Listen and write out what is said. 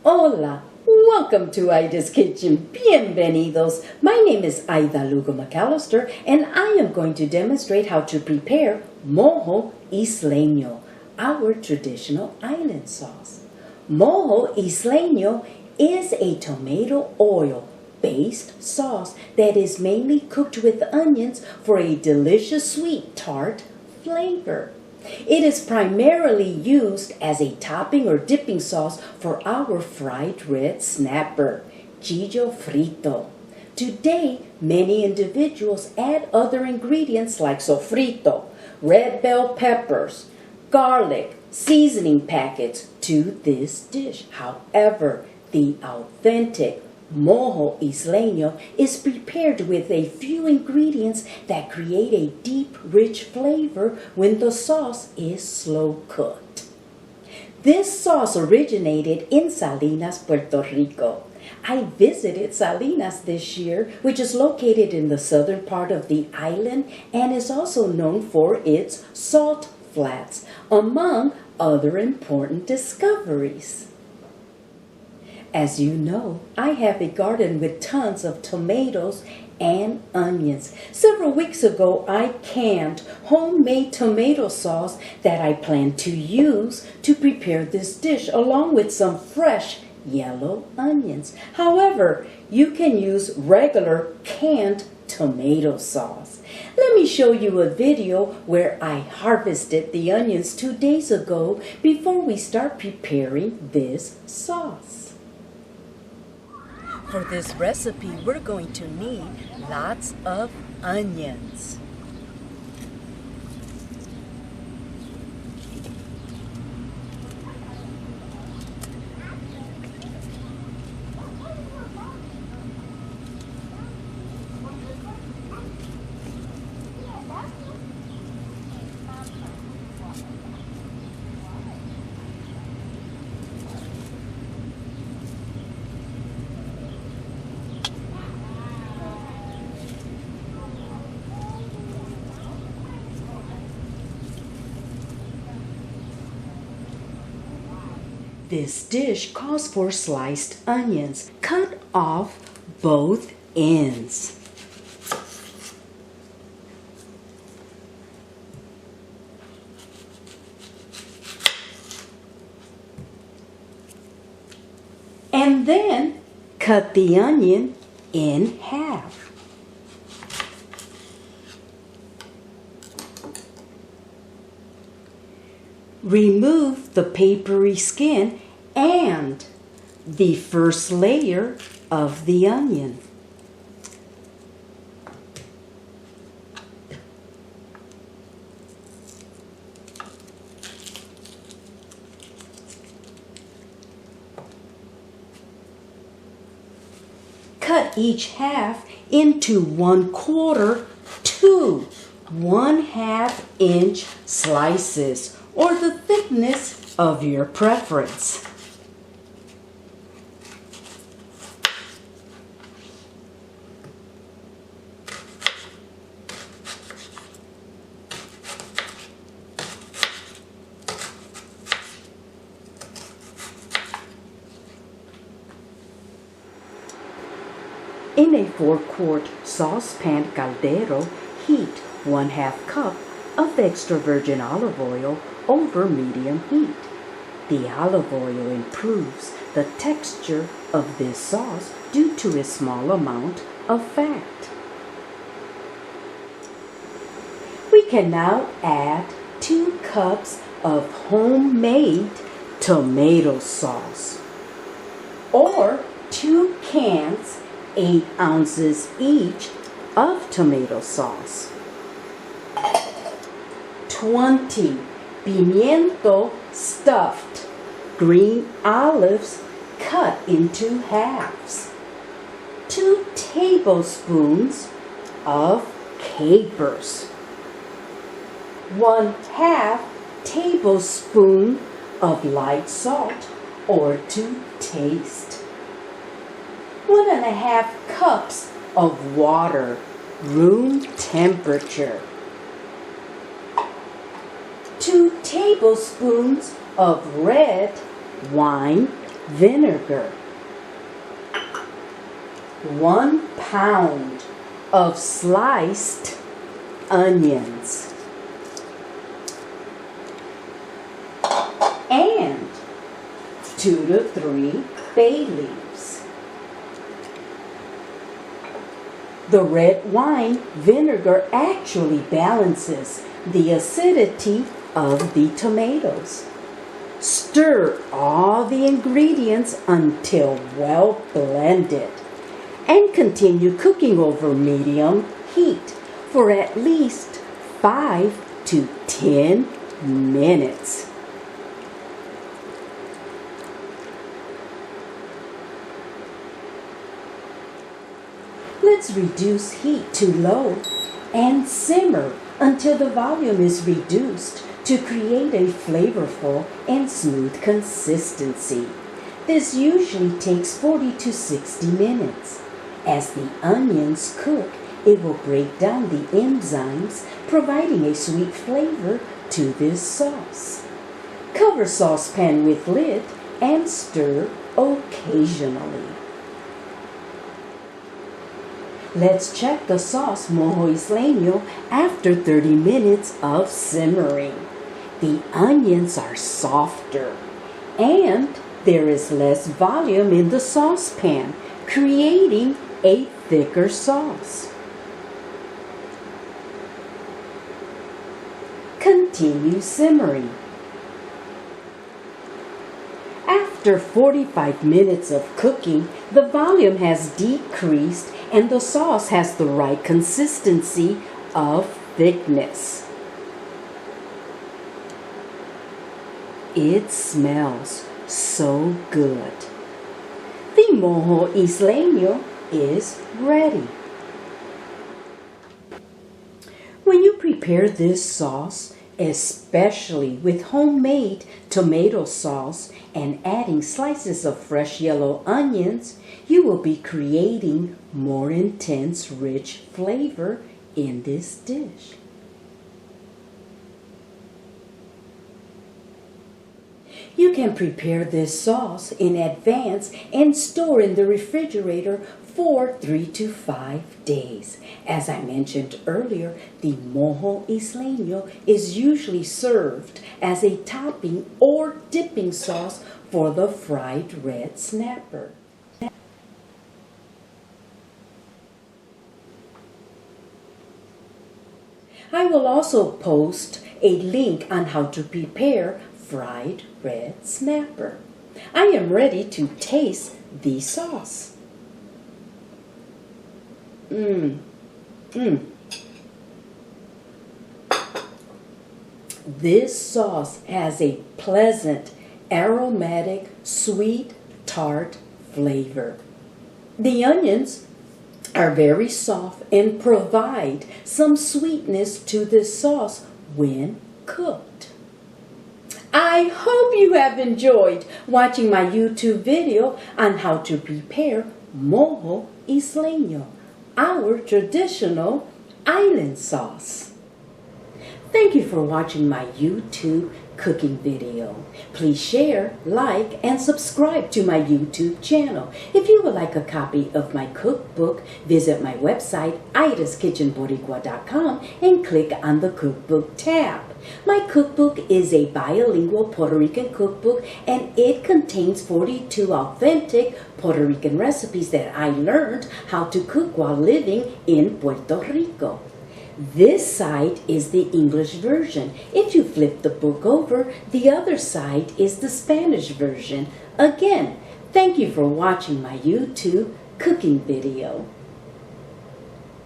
Hola, welcome to Ida's Kitchen. Bienvenidos. My name is Ida Lugo McAllister, and I am going to demonstrate how to prepare Mojo Isleño, our traditional island sauce. Mojo Isleño is a tomato oil-based sauce that is mainly cooked with onions for a delicious sweet tart flavor. It is primarily used as a topping or dipping sauce for our fried red snapper, chillo frito. Today, many individuals add other ingredients like sofrito, red bell peppers, garlic, seasoning packets to this dish. However, the authentic Mojo Isleño is prepared with a few ingredients that create a deep, rich flavor when the sauce is slow cooked. This sauce originated in Salinas, Puerto Rico. I visited Salinas this year, which is located in the southern part of the island and is also known for its salt flats, among other important discoveries. As you know, I have a garden with tons of tomatoes and onions. Several weeks ago, I canned homemade tomato sauce that I plan to use to prepare this dish, along with some fresh yellow onions. However, you can use regular canned tomato sauce. Let me show you a video where I harvested the onions 2 days ago before we start preparing this sauce. For this recipe, we're going to need lots of onions. This dish calls for sliced onions. Cut off both ends. And then cut the onion in half. Remove the papery skin and the first layer of the onion. Cut each half into 1/4 to 1/2 inch slices, or the thickness of your preference. In a 4-quart saucepan caldero, heat 1/2 cup of extra virgin olive oil over medium heat. The olive oil improves the texture of this sauce due to its small amount of fat. We can now add 2 cups of homemade tomato sauce, or 2 cans, 8 ounces each of tomato sauce. 20 pimiento stuffed green olives cut into halves. 2 tablespoons of capers. 1/2 tablespoon of light salt or to taste. 1.5 cups of water, room temperature. 2 tablespoons of red wine vinegar, 1 pound of sliced onions, and 2 to 3 bay leaves. The red wine vinegar actually balances the acidity of the tomatoes. Stir all the ingredients until well blended and continue cooking over medium heat for at least 5 to 10 minutes. Let's reduce heat to low and simmer until the volume is reduced to create a flavorful and smooth consistency. This usually takes 40 to 60 minutes. As the onions cook, it will break down the enzymes, providing a sweet flavor to this sauce. Cover saucepan with lid and stir occasionally. Let's check the sauce Mojo Isleño after 30 minutes of simmering. The onions are softer and there is less volume in the saucepan, creating a thicker sauce. Continue simmering. After 45 minutes of cooking, the volume has decreased and the sauce has the right consistency of thickness. It smells so good. The Mojo Isleño is ready. When you prepare this sauce, especially with homemade tomato sauce and adding slices of fresh yellow onions, you will be creating more intense, rich flavor in this dish. You can prepare this sauce in advance and store in the refrigerator for 3 to 5 days. As I mentioned earlier, the Mojo Isleño is usually served as a topping or dipping sauce for the fried red snapper. I will also post a link on how to prepare fried red snapper. I am ready to taste the sauce. This sauce has a pleasant, aromatic, sweet, tart flavor. The onions are very soft and provide some sweetness to this sauce when cooked. I hope you have enjoyed watching my YouTube video on how to prepare Mojo Isleño, our traditional island sauce. Thank you for watching my YouTube cooking video. Please share, like, and subscribe to my YouTube channel. If you would like a copy of my cookbook, visit my website, idaskitchenboricua.com, and click on the cookbook tab. My cookbook is a bilingual Puerto Rican cookbook, and it contains 42 authentic Puerto Rican recipes that I learned how to cook while living in Puerto Rico. This side is the English version. If you flip the book over, the other side is the Spanish version. Again, thank you for watching my YouTube cooking video.